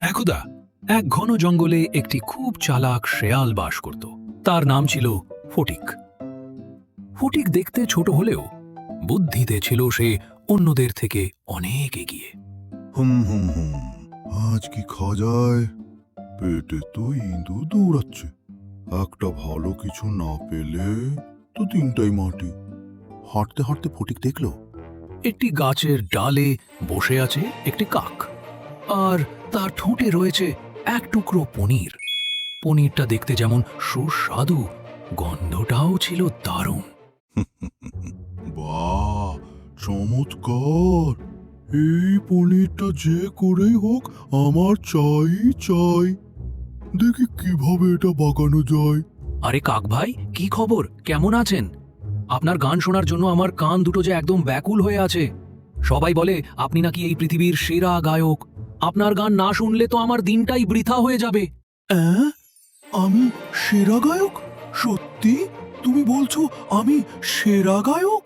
একদা এক ঘন জঙ্গলে একটি খুব চালাক শেয়াল বাস করত। তার নাম ছিল ফটিক। ফটিক দেখতে ছোট হলেও বুদ্ধিতে ছিল সে অন্যদের থেকে অনেক এগিয়ে। হুম হুম হুম আজ কি খাওয়া যায়? পেটে তো ইঁদুর দৌড়াচ্ছে। একটা ভালো কিছু না পেলে তো তিনটাই মাটি। হাঁটতে হাঁটতে ফটিক দেখল একটি গাছের ডালে বসে আছে একটি কাক, আর তার ঠোঁটে রয়েছে এক টুকরো পনির। পনিরটা দেখতে যেমন সুস্বাদু, গন্ধটাও ছিল দারুণ। বাহ, চমৎকার! এই পনিরটা যে করেই হোক আমার চাই চাই। দেখি কিভাবে এটা বাগানো যায়। আরে কাক ভাই, কি খবর? কেমন আছেন? আপনার গান শোনার জন্য আমার কান দুটো যে একদম ব্যাকুল হয়ে আছে। সবাই বলে আপনি নাকি এই পৃথিবীর সেরা গায়ক। আপনার গান না শুনলে তো আমার দিনটাই বৃথা হয়ে যাবে। আমি সেরা গায়ক? সত্যি? তুমি বলছো আমি সেরা গায়ক?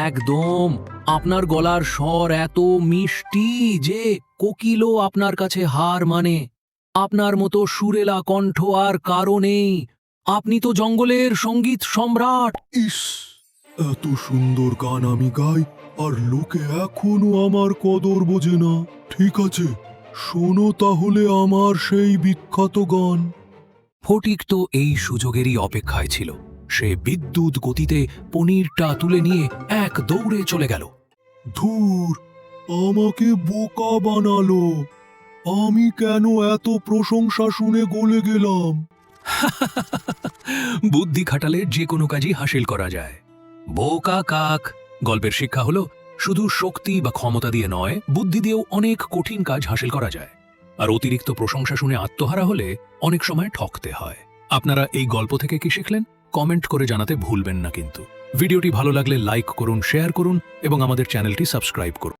একদম। আপনার গলার স্বর এত মিষ্টি যে কোকিলও আপনার কাছে হার মানে। আপনার মতো সুরেলা কণ্ঠ আর কারো নেই। আপনি তো জঙ্গলের সঙ্গীত সম্রাট। ইস, এত সুন্দর গান আমি গাই আর লোকে এখনো আমার কদর বোঝে না। ঠিক আছে, শোনো তাহলে আমার সেই বিখ্যাত গান। ফটিক তো এই সুযোগেরই অপেক্ষায় ছিল। সে বিদ্যুৎ গতিতে পনিরটা তুলে নিয়ে এক দৌড়ে চলে গেল। ধুর, আমাকে বোকা বানালো। আমি কেন এত প্রশংসা শুনে গলে গেলাম? বুদ্ধি খাটালে যে কোনো কাজই হাসিল করা যায়। বোকা কাক। গল্পের শিক্ষা হলো শুধু শক্তি বা ক্ষমতা দিয়ে নয়, বুদ্ধি দিয়েও অনেক কঠিন কাজ হাসিল করা যায়। আর অতিরিক্ত প্রশংসা শুনে আত্মহারা হলে অনেক সময় ঠকতে হয়। আপনারা এই গল্প থেকে কি শিখলেন? কমেন্ট করে জানাতে ভুলবেন না কিন্তু। ভিডিওটি ভালো লাগলে লাইক করুন, শেয়ার করুন এবং আমাদের চ্যানেলটি সাবস্ক্রাইব করুন।